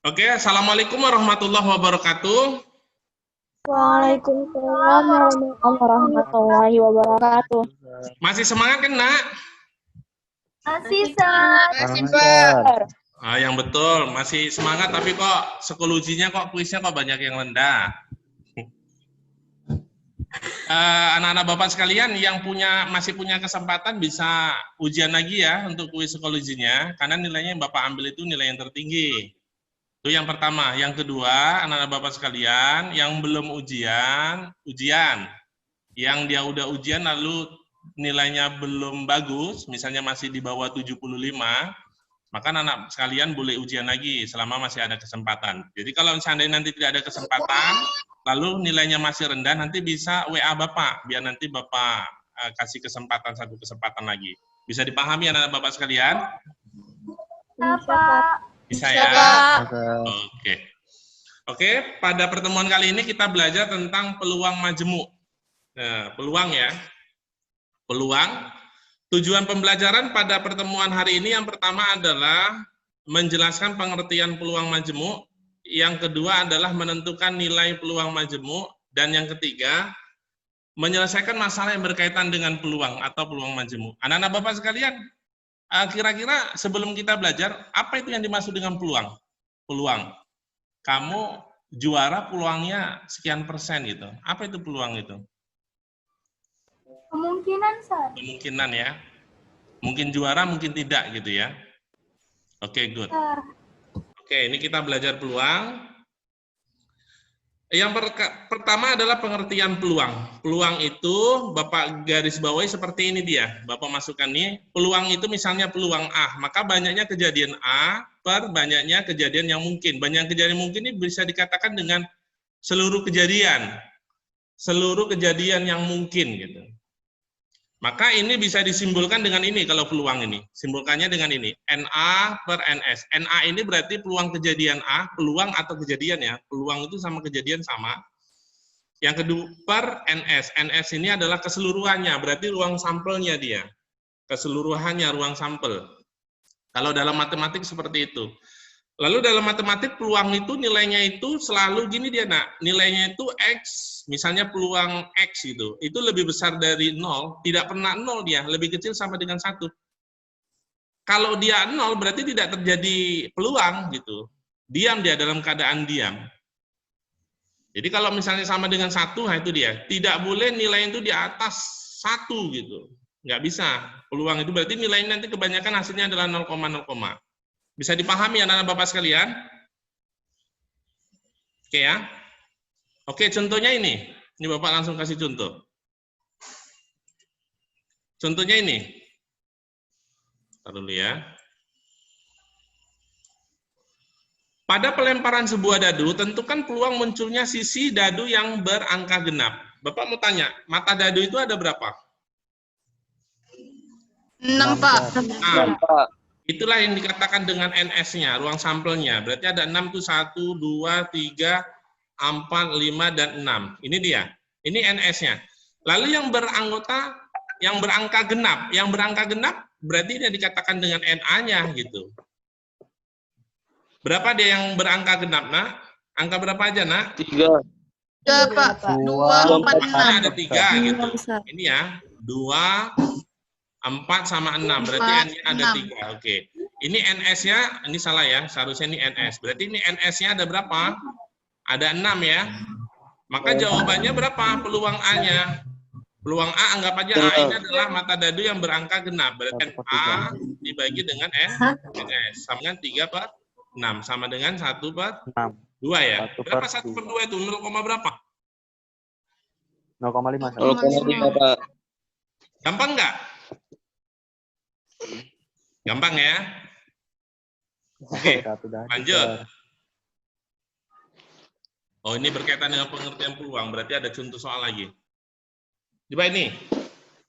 Oke, assalamualaikum warahmatullahi wabarakatuh. Waalaikumsalam warahmatullahi wabarakatuh. Masih semangat kan, Nak? Masih, Sar. Masih, Pak. Yang betul, masih semangat tapi kok psikologinya kok kuisnya kok banyak yang rendah. Anak-anak Bapak sekalian yang masih punya kesempatan bisa ujian lagi ya untuk kuis psikologinya, karena nilainya yang Bapak ambil itu nilai yang tertinggi. Itu yang pertama. Yang kedua, anak-anak Bapak sekalian yang belum ujian. Yang dia udah ujian lalu nilainya belum bagus, misalnya masih di bawah 75, maka anak sekalian boleh ujian lagi selama masih ada kesempatan. Jadi kalau seandainya nanti tidak ada kesempatan, lalu nilainya masih rendah, nanti bisa WA Bapak, biar nanti Bapak kasih satu kesempatan lagi. Bisa dipahami anak-anak Bapak sekalian? Bisa ya? Oke, pada pertemuan kali ini kita belajar tentang peluang majemuk. Nah, peluang ya. Peluang. Tujuan pembelajaran pada pertemuan hari ini yang pertama adalah menjelaskan pengertian peluang majemuk, yang kedua adalah menentukan nilai peluang majemuk, dan yang ketiga menyelesaikan masalah yang berkaitan dengan peluang atau peluang majemuk. Anak-anak Bapak sekalian, kira-kira sebelum kita belajar, apa itu yang dimaksud dengan peluang? Peluang. Kamu juara peluangnya sekian persen gitu. Apa itu peluang itu? Kemungkinan, Sar. Kemungkinan ya. Mungkin juara, mungkin tidak gitu ya. Oke, good. Oke, ini kita belajar peluang. Yang pertama adalah pengertian peluang. Peluang itu Bapak garis bawahi seperti ini dia. Bapak masukkan nih, peluang itu misalnya peluang A, maka banyaknya kejadian A per banyaknya kejadian yang mungkin. Banyak kejadian mungkin ini bisa dikatakan dengan seluruh kejadian. Seluruh kejadian yang mungkin gitu. Maka ini bisa disimbolkan dengan ini kalau peluang ini. Simbolkannya dengan ini, NA per NS. NA ini berarti peluang kejadian A, peluang atau kejadian ya. Peluang itu sama kejadian sama. Yang kedua per NS. NS ini adalah keseluruhannya, berarti ruang sampelnya dia. Keseluruhannya ruang sampel. Kalau dalam matematik seperti itu. Lalu dalam matematik peluang itu nilainya itu selalu gini dia, Nak. Nilainya itu X, misalnya peluang X gitu. Itu lebih besar dari 0, tidak pernah 0 dia, lebih kecil sama dengan 1. Kalau dia 0 berarti tidak terjadi peluang gitu. Diam dia, dalam keadaan diam. Jadi kalau misalnya sama dengan 1, nah itu dia. Tidak boleh nilai itu di atas 1 gitu. Nggak bisa. Peluang itu berarti nilainya nanti kebanyakan hasilnya adalah 0,0. Bisa dipahami anak-anak Bapak sekalian? Oke ya. Oke, contohnya ini. Ini Bapak langsung kasih contoh. Contohnya ini. Taruh dulu ya. Pada pelemparan sebuah dadu, tentukan peluang munculnya sisi dadu yang berangka genap. Bapak mau tanya, mata dadu itu ada berapa? 6, Pak. Nah, itulah yang dikatakan dengan NS-nya, ruang sampelnya. Berarti ada 6 itu 1, 2, 3, 4, 5, dan 6. Ini dia. Ini NS-nya. Lalu yang berangka genap. Yang berangka genap berarti dia dikatakan dengan NA-nya gitu. Berapa dia yang berangka genap, Nak? Angka berapa aja, Nak? 3, Pak. 2, 4, 6. Ada 3 gitu. Ini ya. 2, 4 sama 6, berarti N-nya ada 3. Oke. Ini NS-nya, ini salah ya, seharusnya ini NS. Berarti ini NS-nya ada berapa? Ada 6 ya. Maka jawabannya berapa? Peluang A-nya. Peluang A, anggap aja A ini adalah mata dadu yang berangka genap. Berarti A dibagi dengan NS. Sama dengan 3 per 6. Sama dengan 1 per 2 ya. Berapa 1 per 2 itu? 0, berapa? 0,5. 0,5, Pak. Gampang nggak? Gampang ya? Oke, lanjut. Oh, ini berkaitan dengan pengertian peluang, berarti ada contoh soal lagi. Coba ini.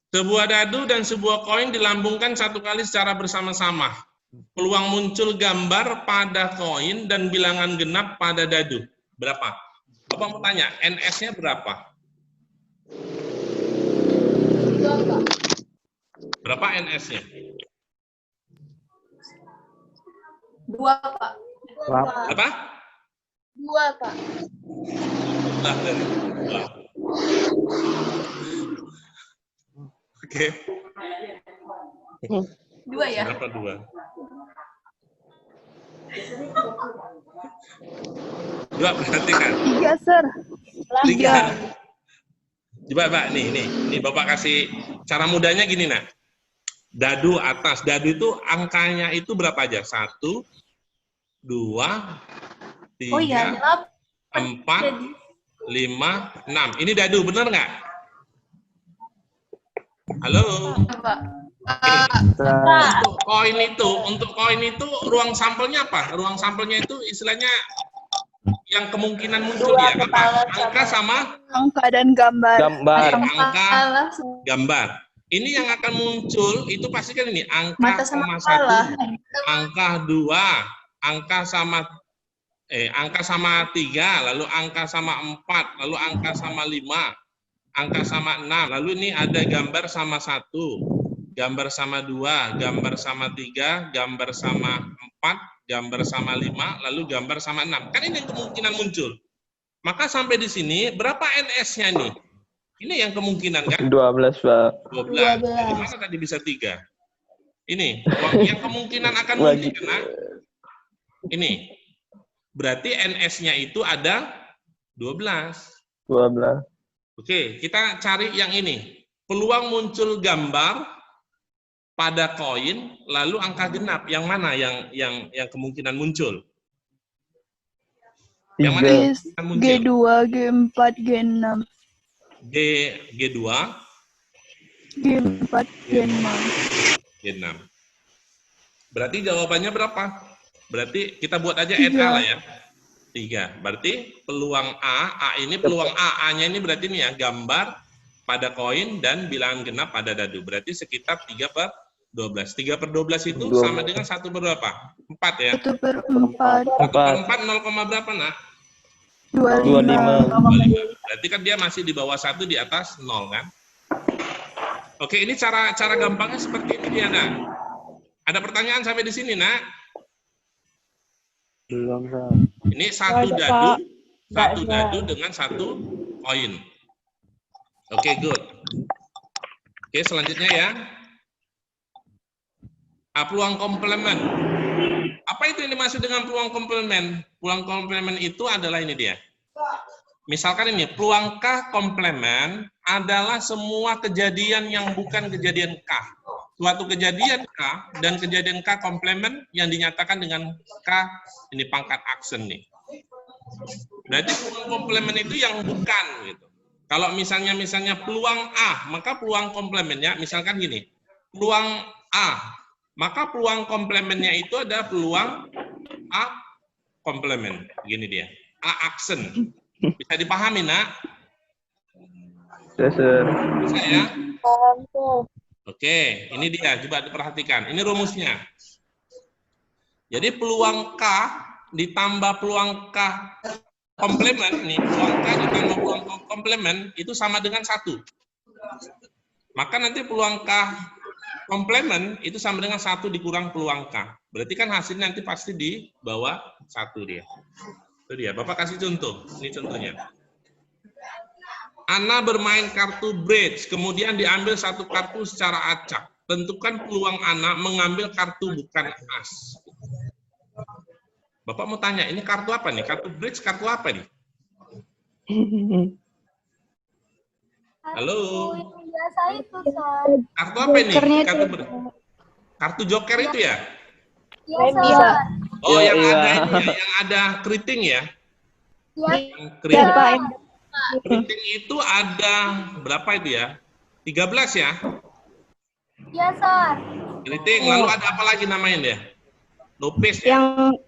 Sebuah dadu dan sebuah koin dilambungkan satu kali secara bersama-sama. peluang muncul gambar pada koin dan bilangan genap pada dadu. Berapa? Bapak mau tanya, NS-nya berapa? Berapa NS-nya? 2, Pak. Apa? 2, Pak. Nah, dari 2. Oke. 2 ya? Berapa 2? Dua berarti kan? 3, Sir. 3. Coba Pak, nih Bapak kasih cara mudahnya gini nak. Dadu atas, dadu itu angkanya itu berapa aja? 1, 2, 3, Oh iya, 4, 5, 6. Ini dadu, bener nggak? Halo? Untuk koin itu ruang sampelnya apa? Ruang sampelnya itu istilahnya yang kemungkinan muncul ya apa? Angka sama Angka dan gambar. angka gambar. Ini yang akan muncul itu pasti kan ini angka Mata sama koma kepala. 1, angka 2, angka sama 3, lalu angka sama 4, lalu angka sama 5, angka sama 6, lalu ini ada gambar sama 1, gambar sama 2, gambar sama 3, gambar sama 4, gambar sama 5, lalu gambar sama 6. Kan ini yang kemungkinan muncul. Maka sampai di sini berapa NS-nya nih? Ini yang kemungkinan kan? 12, Pak. 12. Dari mana tadi bisa 3? Ini yang kemungkinan akan muncul kena. Ini. Berarti NS-nya itu ada 12. 12. Oke, kita cari yang ini. Peluang muncul gambar pada koin lalu angka genap. Yang mana yang kemungkinan muncul? Yang mana yang kemungkinan muncul? G2, G4, G6. G2, G4, G6. G6. Berarti jawabannya berapa? Berarti kita buat aja NA lah ya. 3. Berarti peluang A ini peluang A-nya ini berarti ini ya, gambar pada koin dan bilangan genap pada dadu. Berarti sekitar 3/12. 3/12 itu sama dengan 1 per berapa? 4 ya? 1/4. 1/4 0, berapa nak? 25. 25. Berarti kan dia masih di bawah 1, di atas 0 kan? Oke, ini cara gampangnya seperti ini dia nak. Ada pertanyaan sampai di sini nak? Belum, Pak. Ini satu dadu dengan 1 koin. Oke, good. Oke, selanjutnya ya. Peluang komplemen. Apa itu yang dimaksud dengan peluang komplemen? Peluang komplemen itu adalah ini dia. Misalkan ini, peluang K komplemen adalah semua kejadian yang bukan kejadian K. Suatu kejadian K dan kejadian K komplemen yang dinyatakan dengan K, ini pangkat aksen nih. Berarti peluang komplemen itu yang bukan gitu. Kalau misalnya peluang A, maka peluang komplemennya misalkan gini. Peluang A, maka peluang komplemennya itu ada peluang A komplemen. Gini dia. A aksen. Bisa dipahami, nak? Yes, sir. Bisa ya? Oke, ini dia. Coba diperhatikan. Ini rumusnya. Jadi peluang K ditambah peluang K komplemen, nih, peluang K ditambah peluang komplemen itu sama dengan 1. Maka nanti peluang K komplemen itu sama dengan 1 dikurang peluang K. Berarti kan hasilnya nanti pasti di bawah 1 dia. Itu dia. Bapak kasih contoh. Ini contohnya. Ana bermain kartu bridge, kemudian diambil 1 kartu secara acak. Tentukan peluang Ana mengambil kartu bukan as. Bapak mau tanya, ini kartu apa nih? Kartu bridge, kartu apa nih? Halo? Biasa itu, Sar. Kartu apa ini? Kartu bridge. Kartu joker itu ya? Iya, Oh, Iya, yang iya. ada ini ya, yang ada keriting ya? Yang Iya, Pak. keriting itu ada berapa itu ya? 13 ya? Iya, Sar. Keriting, lalu ada apa lagi namanya dia? Lopis ya? Yang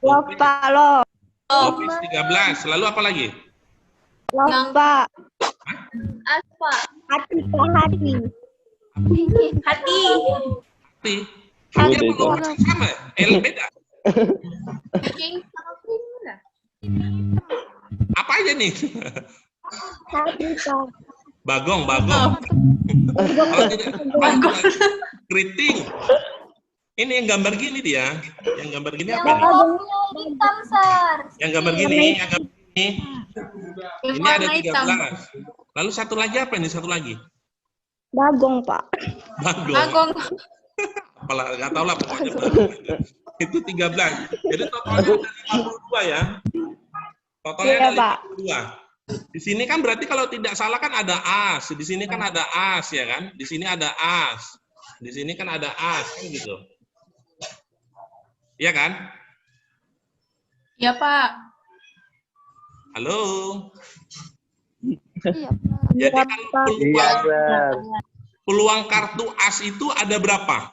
Lopis, lo. Lopis 13, lalu apa lagi? Lomba. Hah? Hati. Hati. Hampir peluang sama. L beda. Apa aja nih? Bagong. Kalau tidak, keriting. Ini yang gambar gini dia. Yang gambar gini apa nih? Hitam, Sar. Yang gambar gini. Ini ada 13. Lalu satu lagi apa ini? Satu lagi? Bagong, Pak. Bagong. Apalah, nggak tahu lah pokoknya. Itu 13. Jadi totalnya ada 52 ya. Totalnya ada 52. Di sini kan berarti kalau tidak salah kan ada as. Di sini kan ada as ya kan? Di sini ada as. Di sini kan ada as kan gitu. Iya kan? Iya, Pak. Halo. Iya, Jadi kan peluang kartu as itu ada berapa?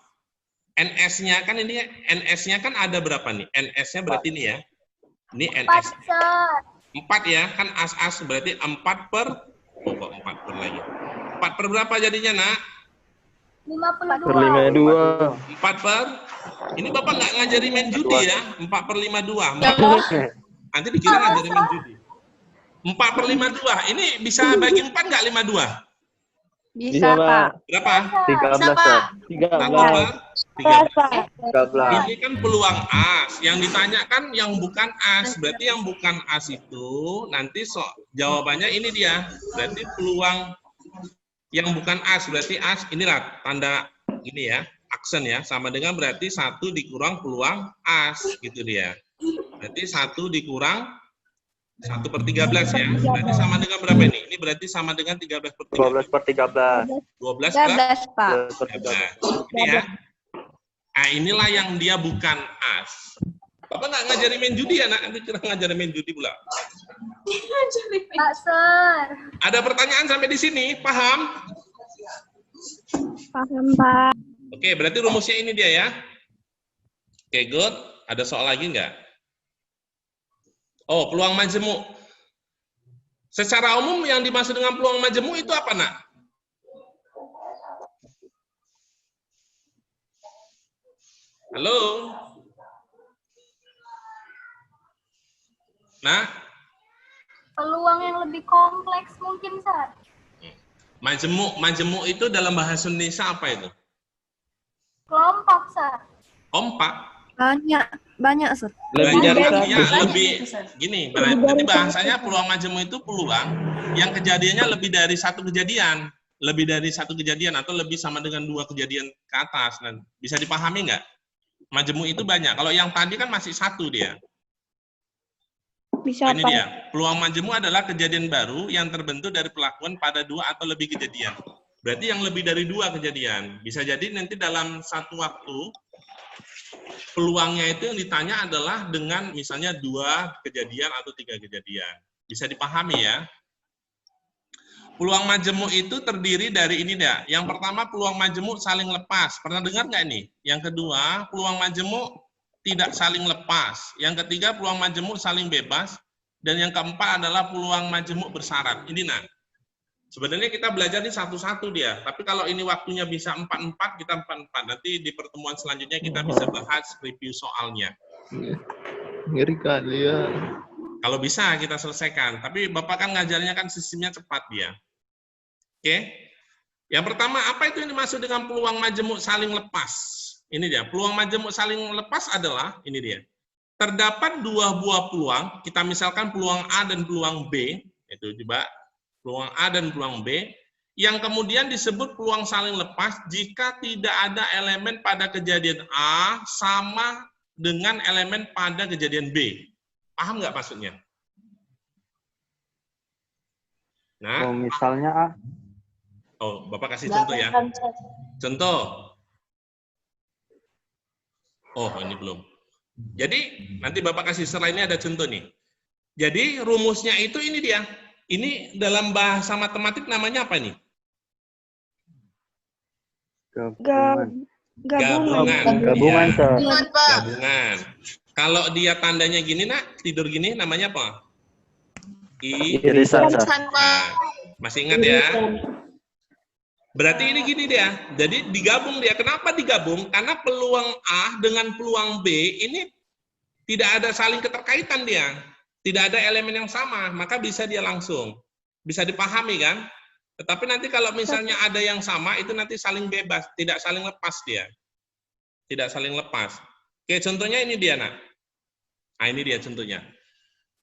NS-nya kan ini, NS-nya kan ada berapa nih? NS-nya berarti ini ya. Ini NS. 4 ya, kan as-as berarti 4 per, oh kok 4 per lagi. 4 per berapa jadinya, Nak? 52. 4 per, ini Bapak nggak ngajari main judi ya? 4 per 52. Nanti dikira ngajari main judi. 4 per 52, ini bisa bagi 4 nggak 52? Bisa, Pak. Berapa? 13, Pak. 13. Ini kan peluang as. Yang ditanyakan yang bukan as. Berarti yang bukan as itu nanti jawabannya ini dia. Berarti peluang yang bukan as. Berarti as inilah tanda ini ya. Aksen ya. Sama dengan berarti 1 dikurang peluang as. Gitu dia. Berarti 1 dikurang 1 per 13 ya. Berarti sama dengan berapa ini? Ini berarti sama dengan 13 per 13. 12 per 13. 12 Pak. per 13. Ini ya. Nah, inilah yang dia bukan as. Bapak nggak ngajari main judi ya, Nak? Nanti kira ngajari main judi pula. Pak, Sar. Ada pertanyaan sampai di sini? Paham? Paham, Pak. Oke, berarti rumusnya ini dia ya. Oke, good. Ada soal lagi nggak? Oh, peluang majemuk. Secara umum yang dimaksud dengan peluang majemuk itu apa, Nak? Halo? Nah? Peluang yang lebih kompleks mungkin, Sar. Majemuk itu dalam bahasa Indonesia apa itu? Kelompok, Sar. Kompak. Banyak, Sar. Lebih gini, berarti bahasanya peluang majemuk itu peluang yang kejadiannya lebih dari satu kejadian, atau lebih sama dengan 2 kejadian ke atas. Nah, bisa dipahami nggak? Majemuk itu banyak. Kalau yang tadi kan masih 1 dia. Bisa, ini Pak. dia. Peluang majemuk adalah kejadian baru yang terbentuk dari perlakuan pada 2 atau lebih kejadian. Berarti yang lebih dari 2 kejadian. Bisa jadi nanti dalam satu waktu peluangnya itu yang ditanya adalah dengan misalnya 2 kejadian atau 3 kejadian. Bisa dipahami ya. Peluang majemuk itu terdiri dari ini dia. Yang pertama peluang majemuk saling lepas. Pernah dengar nggak nih? Yang kedua peluang majemuk tidak saling lepas. Yang ketiga peluang majemuk saling bebas. Dan yang keempat adalah peluang majemuk bersyarat. Ini nah. Sebenarnya kita belajar di satu-satu dia. Tapi kalau ini waktunya bisa 4-4, kita 4-4. Nanti di pertemuan selanjutnya kita bisa bahas review soalnya. Ngeri kali ya. Kalau bisa kita selesaikan. Tapi Bapak kan ngajarnya kan sistemnya cepat dia. Oke. Yang pertama, apa itu yang dimaksud dengan peluang majemuk saling lepas? Ini dia. Peluang majemuk saling lepas adalah, ini dia. Terdapat 2 buah peluang. Kita misalkan peluang A dan peluang B. Itu coba. Peluang A dan peluang B, yang kemudian disebut peluang saling lepas jika tidak ada elemen pada kejadian A sama dengan elemen pada kejadian B. Paham nggak maksudnya? Nah, misalnya A. Oh, Bapak kasih contoh ya. Contoh. Oh, ini belum. Jadi, nanti Bapak kasih setelah ini ada contoh nih. Jadi, rumusnya itu ini dia. Ini dalam bahasa matematik namanya apa nih? Gabungan. Gabungan. Kalau dia tandanya gini, Nak, tidur gini namanya apa? Irisan. Nah, masih ingat ya? Berarti ini gini dia. Jadi digabung dia. Kenapa digabung? Karena peluang A dengan peluang B ini tidak ada saling keterkaitan dia. Tidak ada elemen yang sama, maka bisa dia langsung. Bisa dipahami kan? Tetapi nanti kalau misalnya ada yang sama, itu nanti saling bebas, tidak saling lepas dia. Tidak saling lepas. Oke, contohnya ini dia, nak. Nah, ini dia contohnya.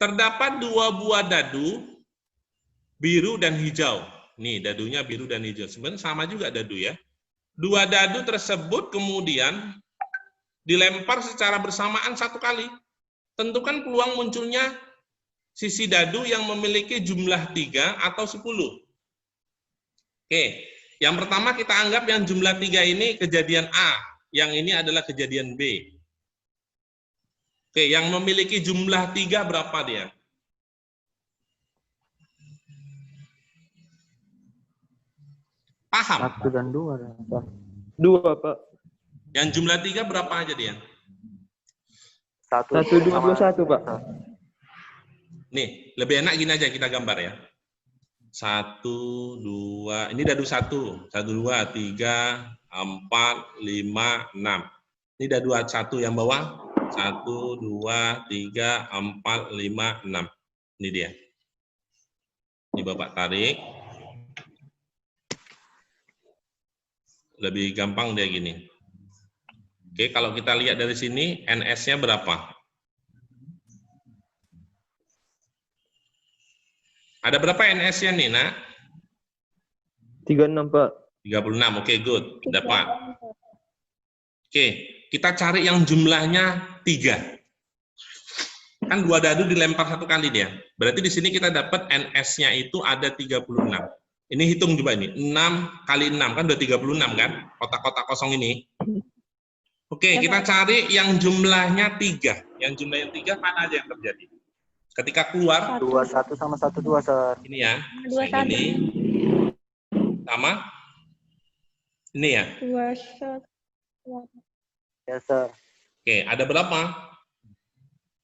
Terdapat 2 buah dadu, biru dan hijau. Nih, dadunya biru dan hijau. Sebenarnya sama juga dadu ya. 2 dadu tersebut kemudian dilempar secara bersamaan 1 kali. Tentukan peluang munculnya sisi dadu yang memiliki jumlah 3 atau 10. Oke, yang pertama kita anggap yang jumlah 3 ini kejadian A. Yang ini adalah kejadian B. Oke, yang memiliki jumlah 3 berapa dia? Paham? 1 dan 2. 2, Pak. Yang jumlah 3 berapa aja dia? 1, 1, 2, 2, 1, Pak. Nih, lebih enak gini aja kita gambar ya. 1, 2, ini dadu 1. 1, 2, 3, 4, 5, 6. Ini dadu 1 yang bawah. 1, 2, 3, 4, 5, 6. Ini dia. Ini Bapak tarik. Lebih gampang dia gini. Oke, kalau kita lihat dari sini, NS-nya berapa? Ada berapa NS-nya nih, nak? 36, Pak. 36, oke, good. Dapat. Oke, kita cari yang jumlahnya 3. Kan 2 dadu dilempar 1 kali dia. Berarti di sini kita dapat NS-nya itu ada 36. Ini hitung coba ini, 6 kali 6, kan udah 36 kan? Kotak-kotak kosong ini. Oke, kita cari yang jumlahnya 3. Yang jumlahnya 3 mana aja yang terjadi? Ketika keluar, 21 sama 12, Sir. ini ya, 21. ini sama ini ya. 21. Ya, Sir. Oke, ada berapa?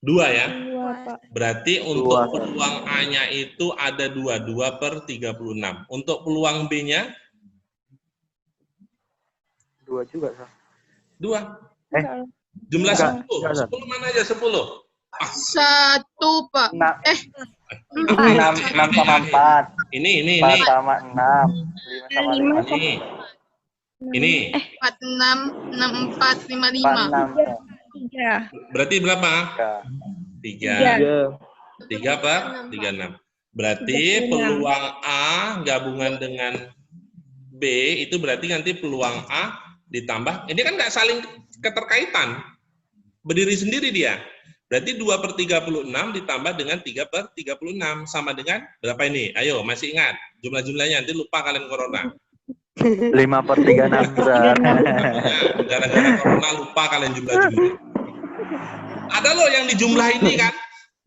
2 ya. 2, Pak. Berarti untuk 2, Sir. peluang A-nya itu ada 2 per 36. Untuk peluang B-nya 2 juga, Sir. 2. Eh, Jumlah enggak, 10. enggak, Sir. 10 mana aja 10? 1, Pak. 6 sama 4. Ini. 4 sama 6. 5 sama 5. Ini. 4, 6, 6, 4, 5, 4, 5. 6. 3. Berarti berapa? 3. 3. 3. 3 per 36. Berarti 36. peluang A gabungan dengan B itu berarti nanti peluang A ditambah. Ini kan nggak saling keterkaitan. Berdiri sendiri dia. Berarti 2 per 36 ditambah dengan 3 per 36. Sama dengan berapa ini? Ayo, masih ingat jumlah-jumlahnya. Nanti lupa kalian corona. 5 per 36, Sir. Gara-gara corona lupa kalian jumlah-jumlah. Ada loh yang dijumlah ini kan.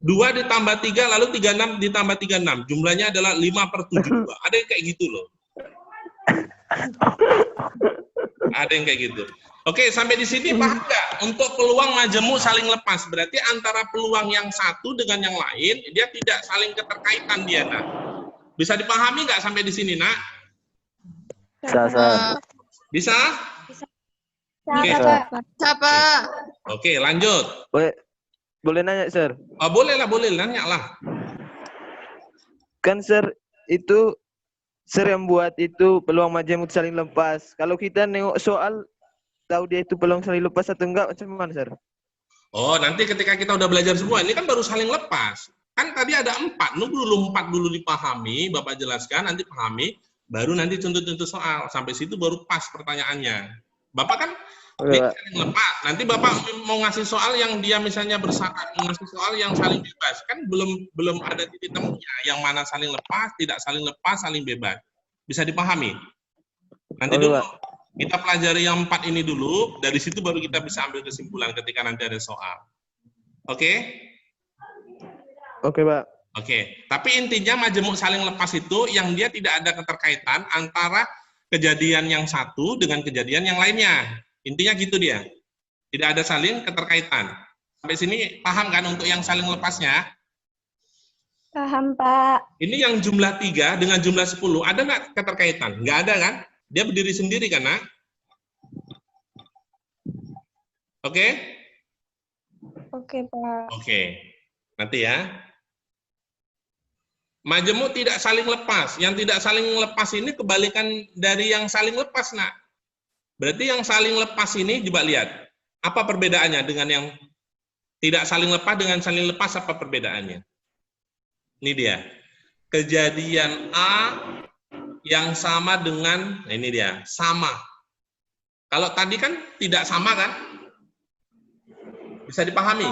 2 ditambah 3, lalu 36 ditambah 36. Jumlahnya adalah 5 per 72. Ada yang kayak gitu loh. Ada yang kayak gitu. Oke, sampai di sini paham nggak? Untuk peluang majemuk saling lepas. Berarti antara peluang yang satu dengan yang lain, dia tidak saling keterkaitan dia, nak. Bisa dipahami nggak sampai di sini, nak? Bisa, Sir. Bisa? Oke. Siapa? Oke, lanjut. Boleh nanya, Sir? Oh, boleh nanya lah. Kan, Sir, itu Sir yang buat itu peluang majemuk saling lepas. Kalau kita nengok soal, tahu dia itu peluang saling lepas atau enggak, macam mana, Sir? Oh, nanti ketika kita udah belajar semua, ini kan baru saling lepas. Kan tadi ada 4, dulu 4 dulu dipahami, Bapak jelaskan, nanti pahami, baru nanti contoh-contoh soal. Sampai situ baru pas pertanyaannya. Bapak kan ini saling lepas. Nanti Bapak mau ngasih soal yang dia misalnya bersyarat, ngasih soal yang saling bebas. Kan belum ada titik temunya. Yang mana saling lepas, tidak saling lepas, saling bebas. Bisa dipahami? Nanti dulu kita pelajari yang 4 ini dulu, dari situ baru kita bisa ambil kesimpulan ketika nanti ada soal. Oke? Oke, Pak. Oke. Tapi intinya majemuk saling lepas itu yang dia tidak ada keterkaitan antara kejadian yang satu dengan kejadian yang lainnya. Intinya gitu dia. Tidak ada saling keterkaitan. Sampai sini paham kan untuk yang saling lepasnya? Paham, Pak. Ini yang jumlah 3 dengan jumlah 10, ada nggak keterkaitan? Nggak ada kan? Dia berdiri sendiri kan, Nak? Oke? Oke, Pak. Oke. Nanti ya. Majemuk tidak saling lepas. Yang tidak saling lepas ini kebalikan dari yang saling lepas, Nak. Berarti yang saling lepas ini, coba lihat. Apa perbedaannya dengan yang tidak saling lepas dengan saling lepas, apa perbedaannya? Ini dia. Kejadian A yang sama dengan, nah ini dia, sama. Kalau tadi kan tidak sama kan? Bisa dipahami?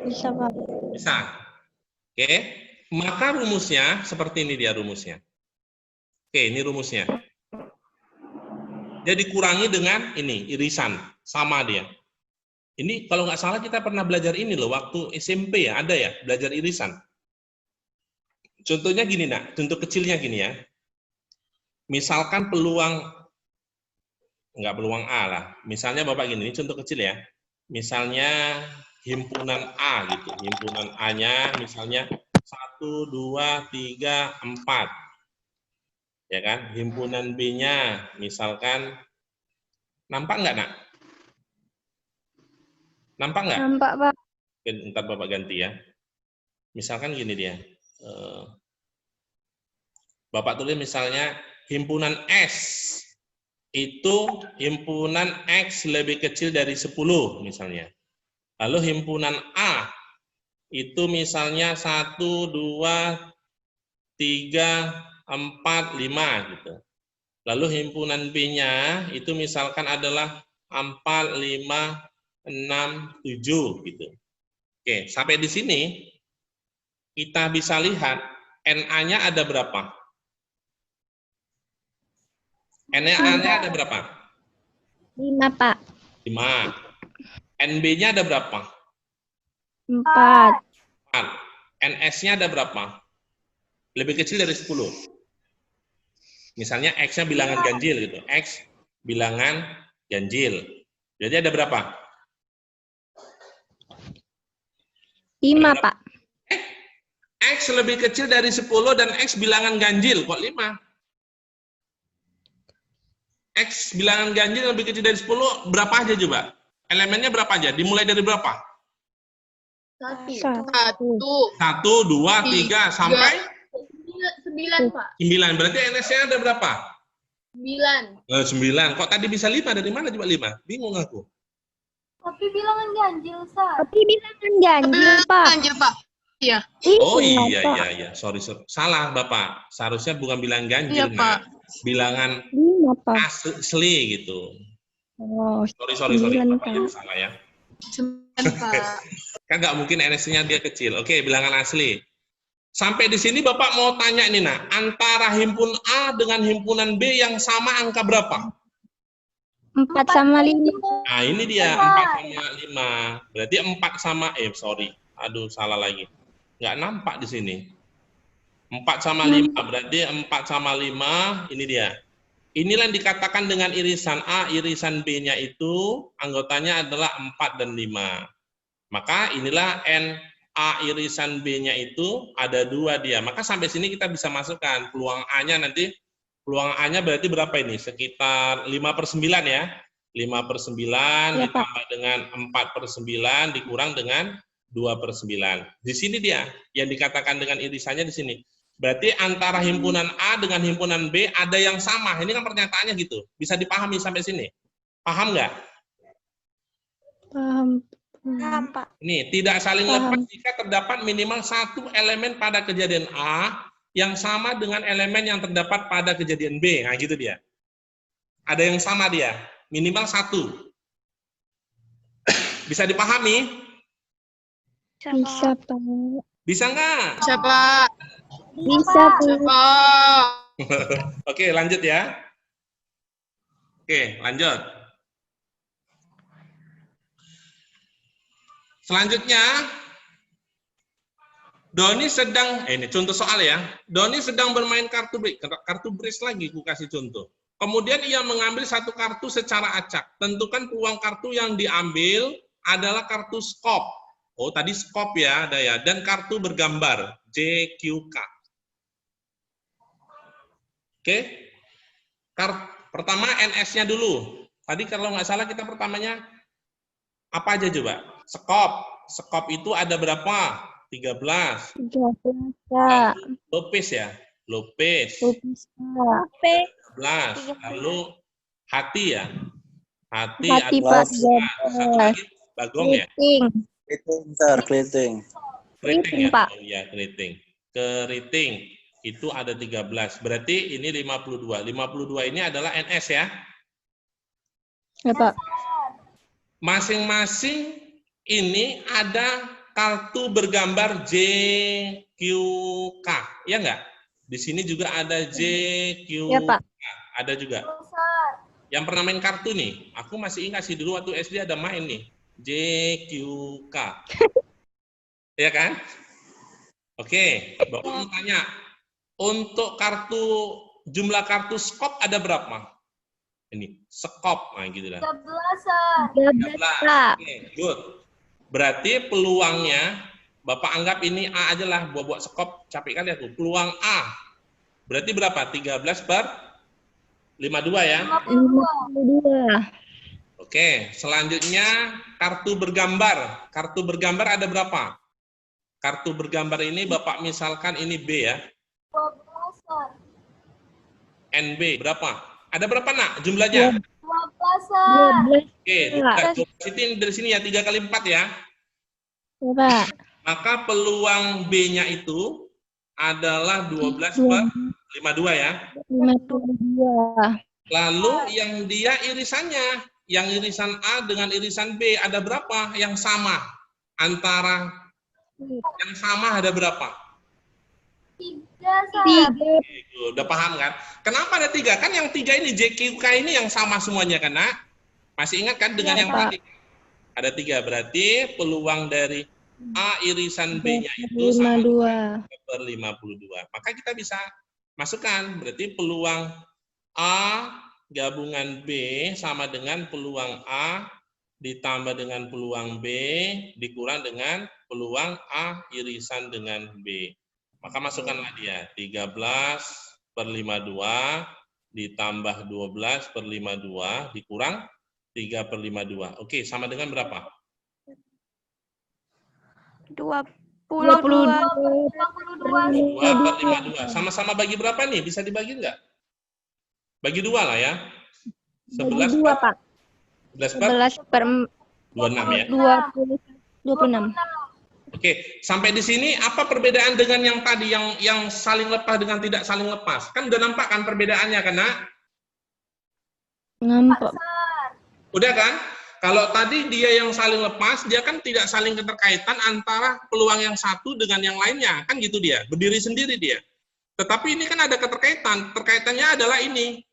Bisa, Pak. Bisa. Oke. Maka rumusnya, seperti ini dia rumusnya. Oke, ini rumusnya. Jadi kurangi dengan ini, irisan. Sama dia. Ini kalau nggak salah kita pernah belajar ini loh, waktu SMP ya, ada ya, belajar irisan. Contohnya gini, Nak, contoh kecilnya gini ya. Misalkan peluang, nggak peluang A lah. Misalnya Bapak gini, ini contoh kecil ya. Misalnya himpunan A gitu. Himpunan A-nya misalnya 1, 2, 3, 4. Ya kan? Himpunan B-nya misalkan, nampak nggak, Nak? Nampak nggak? Nampak, Pak. Ntar Bapak ganti ya. Misalkan gini dia. Bapak tulis misalnya himpunan S itu himpunan X lebih kecil dari 10 misalnya. Lalu himpunan A itu misalnya 1, 2, 3, 4, 5 gitu. Lalu himpunan B-nya itu misalkan adalah 4, 5, 6, 7 gitu. Oke, sampai di sini kita bisa lihat NA-nya ada berapa? NA-nya ada berapa? 5, Pak. 5. NB-nya ada berapa? 4. 4. NS-nya ada berapa? Lebih kecil dari 10. Misalnya X-nya bilangan ganjil gitu. X bilangan ganjil. Jadi ada berapa? 5, Pak. X lebih kecil dari 10 dan X bilangan ganjil. Kok 5? X bilangan ganjil lebih kecil dari 10, berapa aja coba? Elemennya berapa aja? Dimulai dari berapa? 1, 1, 2, 3, sampai 9, Pak. 9. Berarti NS-nya ada berapa? 9. 9. Kok tadi bisa 5? Dari mana coba 5? Bingung aku. Tapi bilangan ganjil, Sat. Tapi bilangan ganjil, Pak. Ganjil, Pak. Iya. Oh Iya, Pak. iya. Sorry. Salah, Bapak. Seharusnya bukan bilangan ganjil, Iya, Pak. Nak. Bilangan 5, Pak. asli gitu. Oh, Sorry. 9, Bapak yang salah ya. 9, Pak. Kan nggak mungkin NS-nya dia kecil. Oke, bilangan asli. Sampai di sini Bapak mau tanya nih, Nak, antara himpun A dengan himpunan B yang sama angka berapa? 4 sama 5. Nah, ini dia 4 sama 5. Berarti 4 sama sorry. Aduh, salah lagi. Nggak nampak di sini. 4 sama 5, berarti 4 sama 5, ini dia. Inilah yang dikatakan dengan irisan A, irisan B-nya itu anggotanya adalah 4 dan 5. Maka inilah NA irisan B-nya itu ada 2 dia. Maka sampai sini kita bisa masukkan peluang A-nya nanti. Peluang A-nya berarti berapa ini? Sekitar 5/9 ya. 5/9 Ya, Pak. ditambah dengan 4/9 dikurang dengan 2/9. Di sini dia yang dikatakan dengan irisannya di sini. Berarti antara himpunan A dengan himpunan B ada yang sama. Ini kan pernyataannya gitu. Bisa dipahami sampai sini? Paham nggak? Paham. Pak. Ini tidak saling Paham. lepas jika terdapat minimal satu elemen pada kejadian A yang sama dengan elemen yang terdapat pada kejadian B. Nah, gitu dia. Ada yang sama dia. Minimal 1. Bisa dipahami? Bisa, Pak. Bisa nggak? Siapa? Bisa, Pak. Siapa? Oke, lanjut ya. Oke, lanjut. Selanjutnya, Doni sedang, ini contoh soal ya. Doni sedang bermain kartu bris lagi, ku kasih contoh. Kemudian ia mengambil satu kartu secara acak. Tentukan peluang kartu yang diambil adalah kartu skop. Oh, tadi skop ya, ada ya. Dan kartu bergambar, JQK. Oke, Pertama NS-nya dulu. Tadi kalau nggak salah kita pertamanya apa aja coba? Skop. Skop itu ada berapa? 13. 13, Kak. Lopis ya? Lopis. Lupis, Kak. 13. Lalu hati ya? Hati, Hati, ada Pak. 11. Satu lagi Bagong ya? Keriting. Keriting, Sir, keriting. Keriting ya? Pak. Oh iya, keriting. Keriting itu ada 13. Berarti ini 52. 52 ini adalah NS ya? Ya, Pak. Masing-masing ini ada kartu bergambar JQK, ya enggak? Di sini juga ada JQK, Ya, Pak. ada juga. Yang pernah main kartu nih, aku masih ingat sih dulu waktu SD ada main nih, JQK. Ya kan? Oke, Bapak mau tanya, untuk jumlah kartu skop ada berapa? Ini skop, nah gitu lah. 13. 13, Kak. Oke, good. Berarti peluangnya, Bapak anggap ini A aja lah, buat skop capek kali aku. Peluang A, berarti berapa? 13 per 52 ya? 52. Oke, selanjutnya kartu bergambar. Kartu bergambar ada berapa? Kartu bergambar ini Bapak misalkan ini B ya. 12. NB, berapa? Ada berapa nak jumlahnya? 12. 12, Oke, dari sini ya 3 kali 4 ya. ya, Pak. Maka peluang B-nya itu adalah 12 per 52 ya. 52. Lalu yang dia irisannya, yang irisan A dengan irisan B ada berapa? Yang sama. Antara yang sama ada berapa? 3. Tiga. Udah paham kan? Kenapa ada 3? Kan yang 3 ini JQK ini yang sama semuanya kan, Nak? Masih ingat kan dengan Ya, yang Pak. tadi? Ada 3, berarti peluang dari A irisan B-nya itu sama 52. per 52. Maka kita bisa masukkan, berarti peluang A gabungan B sama dengan peluang A ditambah dengan peluang B dikurang dengan peluang A irisan dengan B. Maka masukkanlah dia, 13 per 52 ditambah 12 per 52 dikurang 3 per 52. Oke, sama dengan berapa? 22. 22. 2 per 52. Sama-sama bagi berapa nih? Bisa dibagi nggak? Bagi 2 lah ya. 11 Bagi 2, Pak. 11 per 11 per 26 ya. 26. Oke, sampai di sini apa perbedaan dengan yang tadi yang saling lepas dengan tidak saling lepas? Kan udah nampak kan perbedaannya kan, Nak? Nampak. Udah kan? Kalau tadi dia yang saling lepas, dia kan tidak saling keterkaitan antara peluang yang satu dengan yang lainnya, kan gitu dia, berdiri sendiri dia. Tetapi ini kan ada keterkaitan, terkaitannya adalah ini.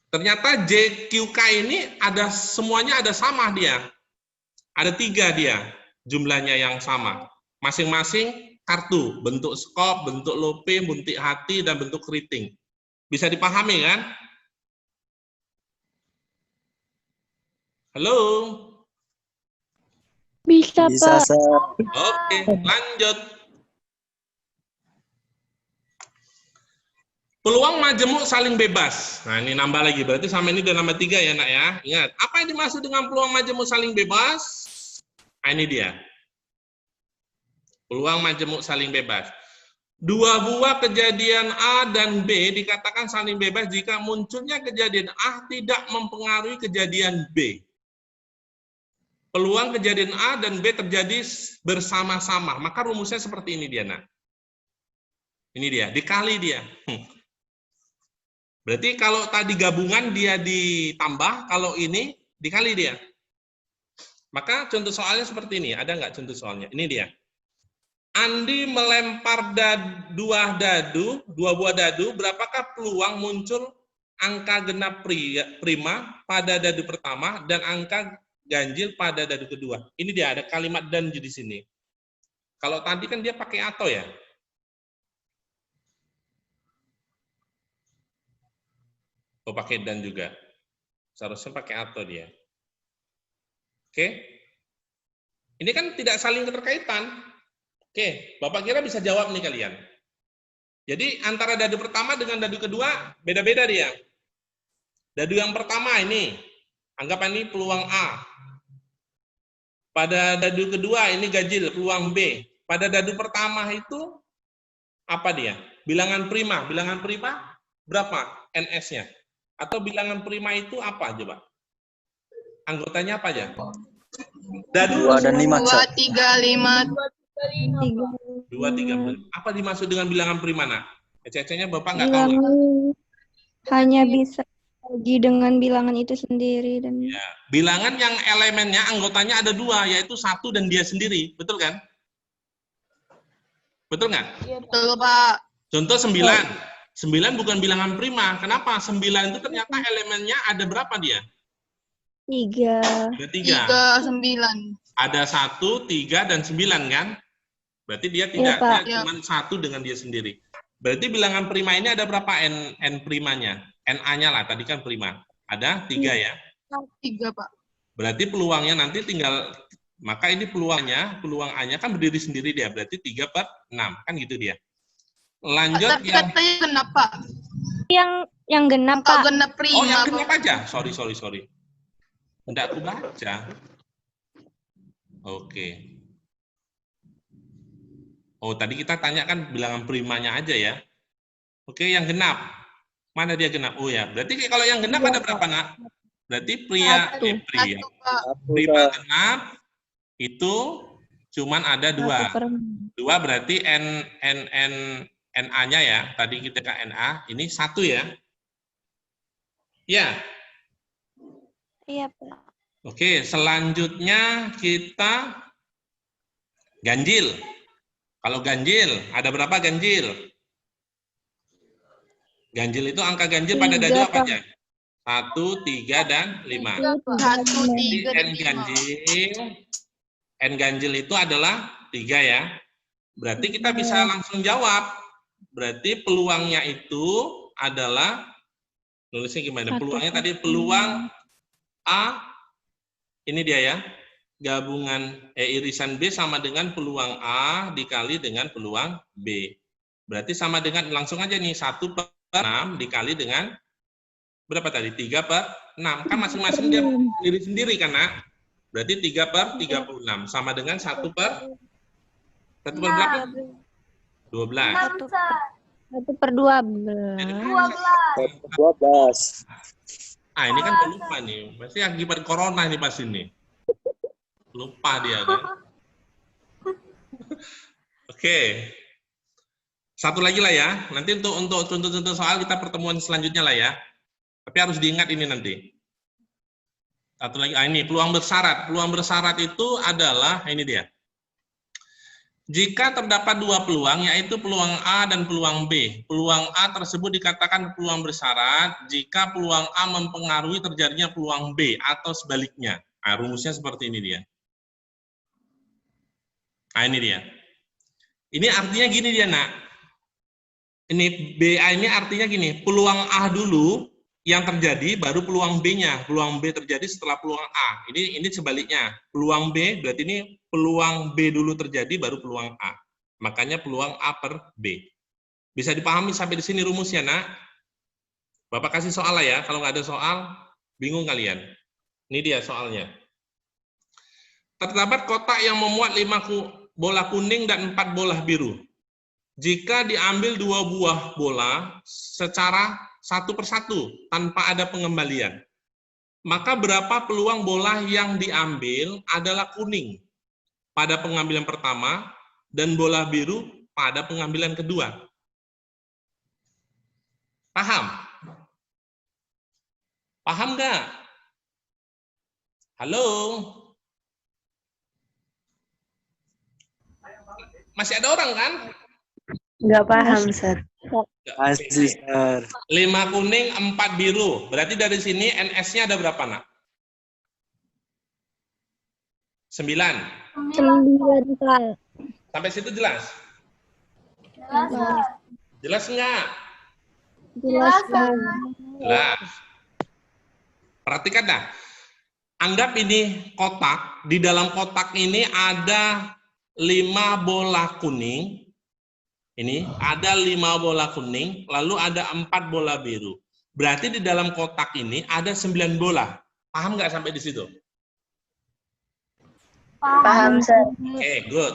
Ternyata JQK ini ada semuanya ada sama dia. Ada 3 dia, jumlahnya yang sama. Masing-masing kartu, bentuk skop, bentuk lope, bentuk hati, dan bentuk keriting. Bisa dipahami kan? Halo? Bisa, Bisa, Pak. Sir. Oke, lanjut. Peluang majemuk saling bebas. Nah, ini nambah lagi. Berarti sama ini udah nambah 3 ya, Nak ya. Ingat, apa yang dimaksud dengan peluang majemuk saling bebas? Nah, ini dia. Peluang majemuk saling bebas. 2 buah kejadian A dan B dikatakan saling bebas jika munculnya kejadian A tidak mempengaruhi kejadian B. Peluang kejadian A dan B terjadi bersama-sama. Maka rumusnya seperti ini dia, Nak. Ini dia, dikali dia. Berarti kalau tadi gabungan dia ditambah, kalau ini dikali dia. Maka contoh soalnya seperti ini. Ada nggak contoh soalnya? Ini dia. Andi melempar 2 buah dadu, berapakah peluang muncul angka genap prima pada dadu pertama dan angka ganjil pada dadu kedua? Ini dia, ada kalimat dan di sini. Kalau tadi kan dia pakai atau ya. Oh, pakai dan juga. Seharusnya pakai atau dia. Oke. Ini kan tidak saling keterkaitan. Oke, Bapak kira bisa jawab nih kalian. Jadi antara dadu pertama dengan dadu kedua beda-beda dia. Dadu yang pertama ini, anggap ini peluang A. Pada dadu kedua ini ganjil, peluang B. Pada dadu pertama itu apa dia? Bilangan prima. Bilangan prima berapa NS-nya? Atau bilangan prima itu apa coba? Anggotanya apa aja? Dadu 2 dan 5, 2, Sir. 3, 5. 2, 3. Apa dimaksud dengan bilangan prima, nak? Ece-ecenya Bapak nggak tahu. Bilangan hanya bisa bagi dengan bilangan itu sendiri dan Ya. Bilangan yang elemennya, anggotanya ada 2, yaitu 1 dan dia sendiri. Betul kan? Betul nggak? Betul, Pak. Contoh 9. 9 bukan bilangan prima. Kenapa? 9 itu ternyata elemennya ada berapa dia? 3. Ada 3. 3, 9. Ada 1, 3, dan 9 kan? Berarti dia tidak, Pak. dia cuma 1 dengan dia sendiri. Berarti bilangan prima ini ada berapa N primanya? NA-nya lah, tadi kan prima. Ada 3 ya? 3, Pak. Berarti peluangnya nanti tinggal, maka ini peluangnya, peluang A-nya kan berdiri sendiri dia. Berarti 3/6, kan gitu dia. Lanjut Tapi yang... katanya genap, Pak. Yang genap, Atau Pak. genap prima, Oh, yang Pak. genap aja. Sorry. Enggak aku baca. Oke. Oh, tadi kita tanya kan bilangan primanya aja ya. Oke, yang genap. Mana dia genap? Oh ya, berarti kalau yang genap ada berapa, nak? Berarti pria, Satu. pria. 1, Pak. Prima genap itu cuman ada 2. 2 berarti NA-nya ya. Tadi kita ke NA, ini 1 ya. Ya. Iya, Pak. Oke, selanjutnya kita ganjil. Kalau ganjil, ada berapa ganjil? Ganjil itu angka ganjil pada dadu apa aja? 1, 3, dan 5. 1, 3, dan N 5. ganjil, N ganjil itu adalah 3 ya. Berarti kita bisa langsung jawab. Berarti peluangnya itu adalah, nulisnya gimana? Peluangnya tadi peluang A, ini dia ya, gabungan irisan B sama dengan peluang A dikali dengan peluang B. Berarti sama dengan, langsung aja nih, 1/6 dikali dengan, berapa tadi? 3/6. Kan masing-masing dia diri sendiri kan, nak? Berarti 3/36. Sama dengan 1/12. 6, Sir. 1/12. 12. Ah, ini kan lupa nih. Pasti akibat corona nih pas ini. Lupa dia kan. Oke. Satu lagi lah ya. Nanti untuk contoh-contoh soal kita pertemuan selanjutnya lah ya. Tapi harus diingat ini nanti. Satu lagi, ini peluang bersyarat. Peluang bersyarat itu adalah, ini dia. Jika terdapat 2 peluang, yaitu peluang A dan peluang B. Peluang A tersebut dikatakan peluang bersyarat jika peluang A mempengaruhi terjadinya peluang B atau sebaliknya. Nah, rumusnya seperti ini dia. Nah, ini dia. Ini artinya gini dia, nak. Ini BA ini artinya gini, peluang A dulu yang terjadi, baru peluang B-nya. Peluang B terjadi setelah peluang A. Ini sebaliknya. Peluang B, berarti ini peluang B dulu terjadi, baru peluang A. Makanya peluang A per B. Bisa dipahami sampai di sini rumusnya, nak? Bapak kasih soal lah ya. Kalau nggak ada soal, bingung kalian. Ini dia soalnya. Terdapat kotak yang memuat 5 bola kuning dan 4 bola biru. Jika diambil 2 buah bola secara 1 per 1 tanpa ada pengembalian, maka berapa peluang bola yang diambil adalah kuning pada pengambilan pertama dan bola biru pada pengambilan kedua. Paham? Paham nggak? Halo? Masih ada orang kan? Nggak paham, Sir. Masih, Sir. 5 kuning, 4 biru. Berarti dari sini NS-nya ada berapa, nak? 9. 9, Pak. Sampai situ jelas? Jelas, Sir. Jelas nggak? Jelas, Pak. Jelas. Perhatikan dah. Anggap ini kotak. Di dalam kotak ini ada 5 bola kuning Ini ada 5 bola kuning, lalu ada 4 bola biru. Berarti di dalam kotak ini ada 9 bola. Paham nggak sampai di situ? Paham, Sir. Oke, good.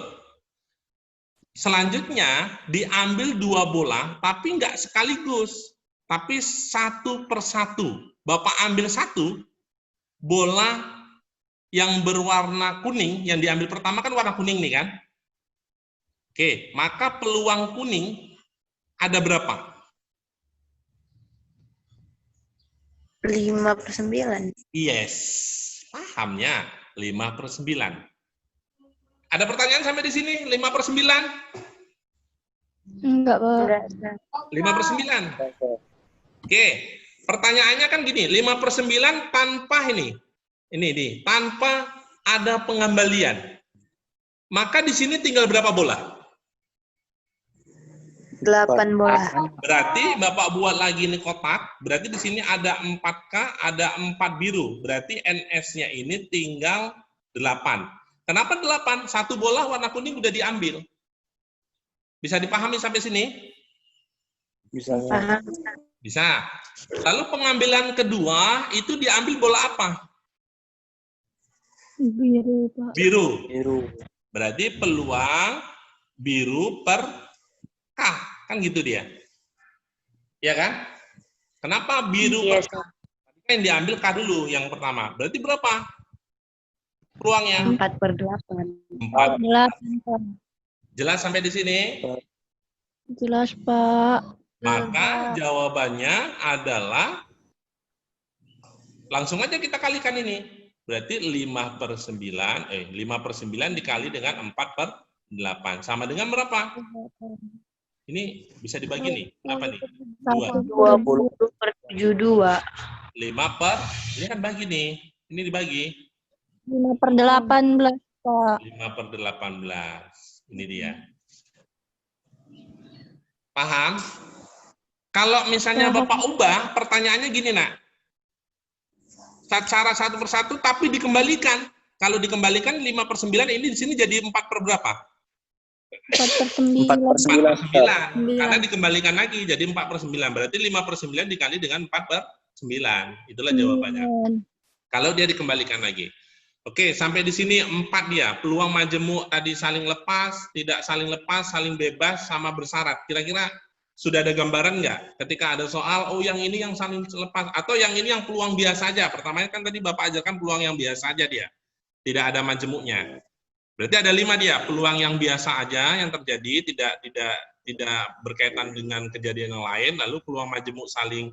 Selanjutnya diambil 2 bola, tapi nggak sekaligus, tapi satu persatu. Bapak ambil 1 bola yang berwarna kuning, yang diambil pertama kan warna kuning nih kan? Oke, maka peluang kuning ada berapa? 5/9. Yes, pahamnya 5/9. Ada pertanyaan sampai di sini? 5/9? Enggak, Pak. Enggak, Sir. 5/9. Oke, pertanyaannya kan gini, 5/9 tanpa ini tanpa ada pengembalian. Maka di sini tinggal berapa bola? 8 bola. Berarti Bapak buat lagi nih kotak, berarti di sini ada 4K, ada 4 biru. Berarti NS-nya ini tinggal 8. Kenapa 8? 1 bola warna kuning udah diambil. Bisa dipahami sampai sini? Paham. Bisa. Lalu pengambilan kedua itu diambil bola apa? Biru, Pak. Biru. Berarti peluang biru per K. Kan gitu dia. Ya kan? Kenapa biru per Yes. K? Tadi kan yang diambil K dulu yang pertama. Berarti berapa peluangnya? 4/8. 4. 8, Pak. Jelas sampai di sini? Jelas, Pak. Maka jawabannya adalah, langsung aja kita kalikan ini. Berarti 5/9, 5/9 dikali dengan 4/8. Sama dengan berapa? Ini bisa dibagi nih. Apa nih? 2. 20/72. 5 ini kan bagi nih. Ini dibagi. 5/18, Pak. 5/18. Ini dia. Paham? Kalau misalnya Bapak ubah, pertanyaannya gini, nak. Secara satu persatu, tapi dikembalikan. Kalau dikembalikan 5/9, ini di sini jadi 4 per berapa? 4/9. 4/9. Karena dikembalikan lagi, jadi 4/9. Berarti 5/9 dikali dengan 4/9. Itulah jawabannya. Kalau dia dikembalikan lagi. Oke, sampai di sini 4 dia. Peluang majemuk tadi saling lepas, tidak saling lepas, saling bebas, sama bersyarat. Kira-kira sudah ada gambaran nggak? Ketika ada soal, oh yang ini yang saling lepas, atau yang ini yang peluang biasa aja. Pertamanya kan tadi Bapak ajarkan peluang yang biasa aja dia. Tidak ada majemuknya. Berarti ada 5 dia. Peluang yang biasa aja yang terjadi, tidak berkaitan dengan kejadian yang lain. Lalu peluang majemuk saling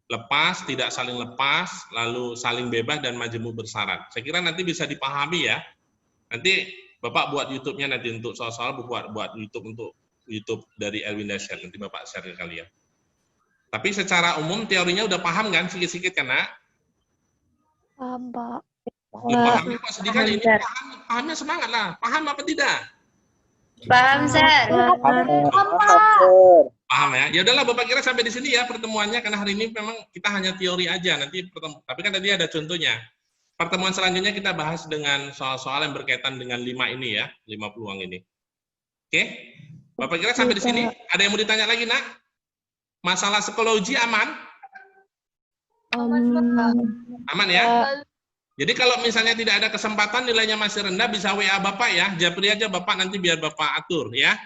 lepas, tidak saling lepas, lalu saling bebas, dan majemuk bersyarat. Saya kira nanti bisa dipahami ya. Nanti Bapak buat YouTube-nya nanti untuk soal-soal, buat YouTube dari Erwin Dasyar. Nanti Bapak share ke kalian. Tapi secara umum teorinya udah paham kan? Sikit-sikit kan, nak? Paham, Pak. Pahamnya kok sedikit aja. Ini pahamnya semangat lah. Paham apa tidak? Paham, Sir. Paham ya? Ya udahlah, Bapak kira sampai di sini ya pertemuannya, karena hari ini memang kita hanya teori aja. Nanti tapi kan tadi ada contohnya. Pertemuan selanjutnya kita bahas dengan soal-soal yang berkaitan dengan 5 ini ya, 5 peluang ini. Oke? Bapak kira sampai di sini. Ada yang mau ditanya lagi, nak? Masalah psikologi aman? Aman ya? Jadi kalau misalnya tidak ada kesempatan, nilainya masih rendah, bisa WA Bapak ya. Japri aja Bapak, nanti biar Bapak atur ya.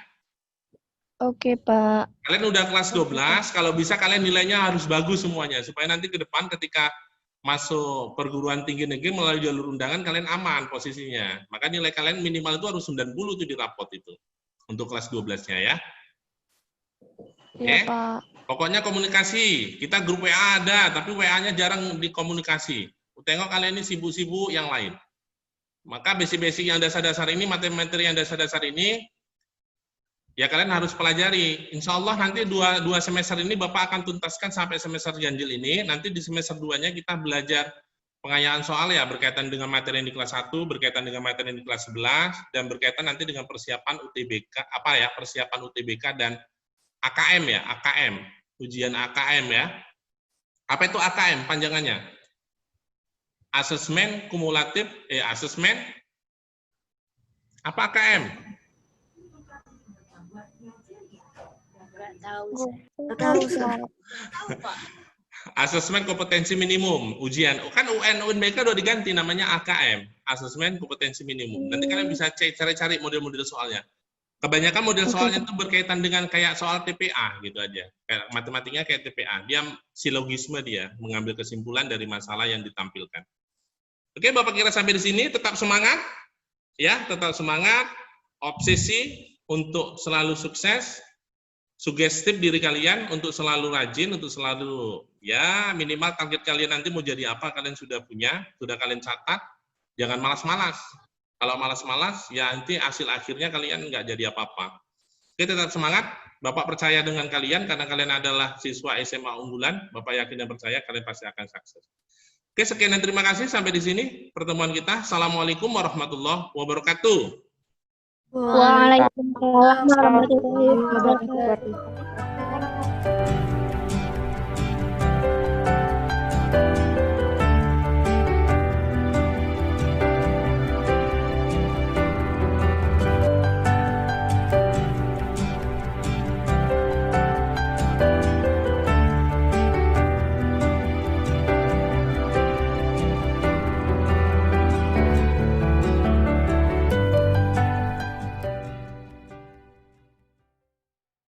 Oke, Pak. Kalian udah kelas 12, kalau bisa kalian nilainya harus bagus semuanya, supaya nanti ke depan ketika masuk perguruan tinggi negeri melalui jalur undangan, kalian aman posisinya. Maka nilai kalian minimal itu harus 90 itu di rapot itu. Untuk kelas 12-nya ya. Iya, Oke? Pak. Pokoknya komunikasi. Kita grup WA ada, tapi WA-nya jarang dikomunikasi. Tengok kalian ini sibuk-sibuk yang lain. Maka basic-basic yang dasar-dasar ini, materi-materi yang dasar-dasar ini, ya kalian harus pelajari. Insya Allah nanti dua semester ini Bapak akan tuntaskan sampai semester ganjil ini. Nanti di semester 2-nya kita belajar pengayaan soal ya, berkaitan dengan materi yang di kelas 1, berkaitan dengan materi yang di kelas 11, dan berkaitan nanti dengan persiapan UTBK, persiapan UTBK dan AKM ya, AKM, ujian AKM ya. Apa itu AKM panjangannya? Asesmen kumulatif, asesmen, apa AKM? Tahu, Sir. Asesmen kompetensi minimum, ujian. Kan UN UNBK udah diganti namanya AKM, asesmen kompetensi minimum. Nanti kalian bisa cari-cari model-model soalnya. Kebanyakan model soalnya itu berkaitan dengan kayak soal TPA gitu aja. Kayak matematikanya kayak TPA. Dia silogisme, dia mengambil kesimpulan dari masalah yang ditampilkan. Oke, Bapak kira sampai di sini tetap semangat. Ya, tetap semangat, obsesi untuk selalu sukses. Sugestif diri kalian untuk selalu rajin, untuk selalu ya minimal target kalian nanti mau jadi apa kalian sudah punya, sudah kalian catat. Jangan malas-malas. Kalau malas-malas ya nanti hasil akhirnya kalian nggak jadi apa-apa. Oke, tetap semangat. Bapak percaya dengan kalian karena kalian adalah siswa SMA unggulan. Bapak yakin dan percaya kalian pasti akan sukses. Oke, sekian dan terima kasih sampai di sini pertemuan kita. Assalamualaikum warahmatullahi wabarakatuh. Waalaikumsalam warahmatullahi wabarakatuh.